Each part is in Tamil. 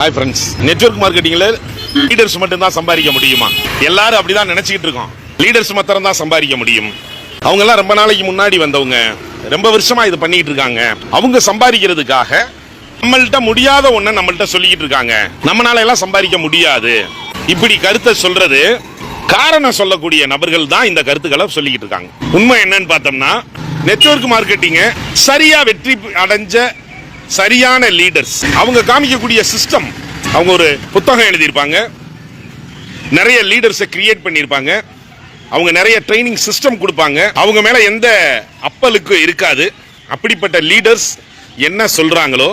ஹாய் ஃப்ரெண்ட்ஸ், நெட்வொர்க் மார்க்கெட்டிங்ல லீடர்ஸ் மட்டும் தான் சம்பாதிக்க முடியுமா? எல்லாரும் அப்படிதான் நினைச்சிட்டு இருக்கோம். லீடர்ஸ் மாத்திரம் தான் சம்பாதிக்க முடியும். அவங்க எல்லாம் ரொம்ப நாளைக்கு முன்னாடி வந்தவங்க, ரொம்ப வருஷமா இது பண்ணிட்டு இருக்காங்க. அவங்க சம்பாதிக்கிறதுக்காக நம்மள்ட்ட முடியாத ஒண்ணு நம்மள்ட்ட சொல்லிக்கிட்டு இருக்காங்க. நம்மளால எல்லாம் சம்பாதிக்க முடியாது இப்படி கருத்தை சொல்றது காரணம் சொல்லக்கூடிய நபர்கள் தான் இந்த கருத்துக்களை சொல்லிக்கிட்டு இருக்காங்க. உண்மை என்னன்னு பார்த்தோம்னா, நெட்வொர்க் மார்க்கெட்டிங் சரியா வெற்றி அடைஞ்ச சரியான லீடர்ஸ் அவங்க காமிக்கக்கூடிய சிஸ்டம், அவங்க ஒரு புத்தகம் எழுதியிருப்பாங்க, நிறைய லீடர்ஸை கிரியேட் பண்ணியிருப்பாங்க, அவங்க நிறைய ட்ரைனிங் சிஸ்டம் கொடுப்பாங்க, அவங்க மேல எந்த அப்பலுக்கு இருக்காது. அப்படிப்பட்ட லீடர்ஸ் என்ன சொல்றாங்களோ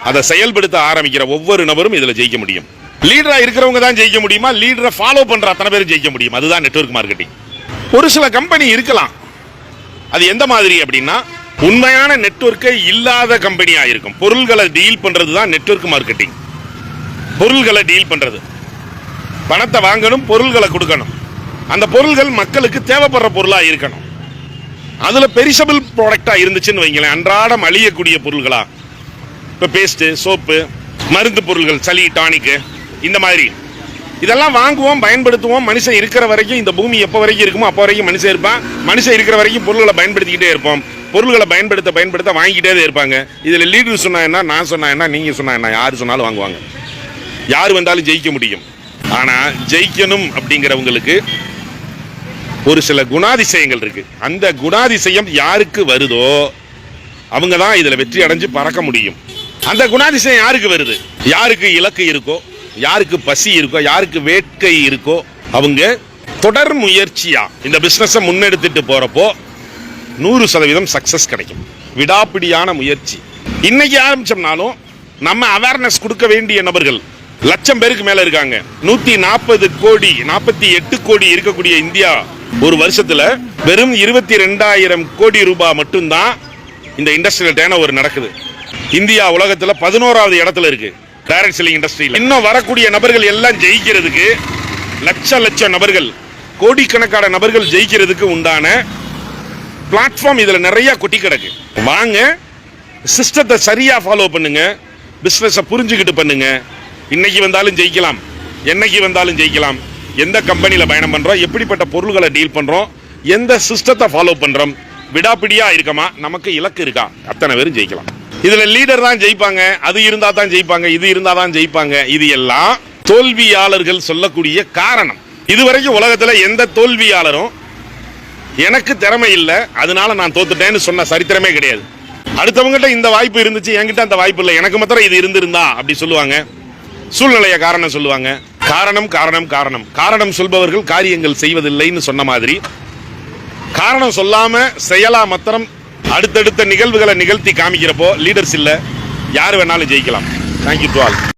அதை செயல்படுத்த ஆரம்பிக்கிற ஒவ்வொரு நபரும் இதுல ஜெயிக்க முடியும். லீடரா இருக்கிறவங்க தான் ஜெயிக்க முடியுமா? லீடரை ஃபாலோ பண்ற அத்தனை பேரும் ஜெயிக்க முடியும். அதுதான் நெட்வொர்க் மார்க்கெட்டிங். ஒரு சில கம்பெனி இருக்கலாம், அது எந்த மாதிரி அப்படின்னா, உண்மையான நெட்வொர்க்கே இல்லாத கம்பெனியா இருக்கும். பொருள்களை டீல் பண்றது தான் நெட்வொர்க் மார்க்கெட்டிங். பொருள்களை டீல் பண்றது, பணத்தை வாங்கணும், பொருள்களை கொடுக்கணும். அந்த பொருள்கள் மக்களுக்கு தேவைப்படுற பொருளா இருக்கணும். அதுல பெரிஷபிள் ப்ராடக்டா இருந்துச்சுன்னு வைங்களேன், அன்றாடம் அழியக்கூடிய பொருள்களா, இப்ப பேஸ்ட், சோப்பு, மருந்து பொருள்கள், சளி, டானிக்கு, இந்த மாதிரி இதெல்லாம் வாங்குவோம், பயன்படுத்துவோம். மனுஷன் இருக்கிற வரைக்கும், இந்த பூமி எப்போ வரைக்கும் இருக்குமோ அப்போ வரைக்கும் மனுஷன் இருப்பான். மனுஷன் இருக்கிற வரைக்கும் பொருள்களை பயன்படுத்திக்கிட்டே இருப்போம். பொருள்களை பயன்படுத்த வாங்கிட்டே இருப்பாங்க. இதுல லீடர் சொன்னா என்ன, நான் சொன்னா என்ன, நீங்க சொன்னா என்ன, யாரு சொன்னாலும் வாங்குவாங்க. யாரு வந்தாலும் ஜெயிக்க முடியும். ஆனா ஜெயிக்கணும் அப்படிங்கிறவங்களுக்கு ஒரு சில குணாதிசயங்கள் இருக்கு. அந்த குணாதிசயம் யாருக்கு வருதோ அவங்க தான் இதுல வெற்றி அடைஞ்சு பறக்க முடியும். அந்த குணாதிசயம் யாருக்கு வருது? யாருக்கு இலக்கு இருக்கோ, யாருக்கு பசி இருக்கோ, யாருக்கு வேட்கை இருக்கோ, அவங்க தொடர் முயற்சியா இந்த பிசினஸ் முன்னெடுத்துட்டு போறப்போ 100% சக்சஸ் கிடைக்கும். விடாப்பிடியான முயற்சி. இன்னைக்கு ஆரம்பிச்சோம்னாலும் நம்ம அவேர்னஸ் கொடுக்க வேண்டிய நபர்கள் லட்சம் பேருக்கு மேல இருக்காங்க. 140 கோடி 48 கோடி இருக்கக்கூடிய இந்தியா ஒரு வருஷத்துல வெறும் 22,000 கோடி ரூபாய் மட்டும்தான் இந்த இண்டஸ்ட்ரியல் டர்ன் ஓவர் நடக்குது. இந்தியா உலகத்துல 11வது இடத்துல இருக்கு டைரக்ட் செல்லிங் இண்டஸ்ட்ரியில. இன்னும் வரக்கூடிய நபர்கள் எல்லாம் ஜெயிக்கிறதுக்கு, லட்சம் நபர்கள், கோடிக்கணக்கான நபர்கள் ஜெயிக்கிறதுக்கு உண்டான பிளாட்ஃபார்ம் இதுல நிறைய கொட்டி கிடக்கு. வாங்க, சிஸ்டத்தை சரியா ஃபாலோ பண்ணுங்க, பிசினஸ் புரிஞ்சுக்கிட்டு பண்ணுங்க. இன்னைக்கு வந்தாலும் ஜெயிக்கலாம், என்னைக்கு வந்தாலும் ஜெயிக்கலாம். எந்த கம்பெனியில பயணம் பண்றோம், எப்படிப்பட்ட பொருள்களை டீல் பண்றோம், எந்த சிஸ்டத்தை ஃபாலோ பண்றோம், விடாப்பிடியா இருக்கமா, நமக்கு இலக்கு இருக்கா, அத்தனை பேரும் ஜெயிக்கலாம். இதுல லீடர் தான் ஜெயிப்பாங்க, அது இருந்தா தான் ஜெயிப்பாங்க, இது இருந்தா தான் ஜெயிப்பாங்க. இது எல்லாம் தோல்வியாளர்கள் சொல்லக்கூடிய காரணம். இதுவரைக்கும் உலகத்துல எந்த தோல்வியாளரும் எனக்கு திறமை இல்லை அதனால நான் தோத்துட்டேன்னு சொன்ன சரித்திரமே கிடையாது. அடுத்தவங்ககிட்ட இந்த வாய்ப்பு இருந்துச்சு, என்கிட்ட அந்த வாய்ப்பு இல்லை, எனக்கு மாத்திரம் இது இருந்திருந்தா அப்படி சொல்லுவாங்க. சூழ்நிலைய காரணம் சொல்லுவாங்க. காரணம் சொல்பவர்கள் காரியங்கள் செய்வதில்லைன்னு சொன்ன மாதிரி, காரணம் சொல்லாம செயலா மாத்திரம் அடுத்தடுத்த நிகழ்வுகளை நிகழ்த்தி காமிக்கிறப்போ லீடர்ஸ் இல்ல, யார் வேணாலும் ஜெயிக்கலாம். Thank you to all.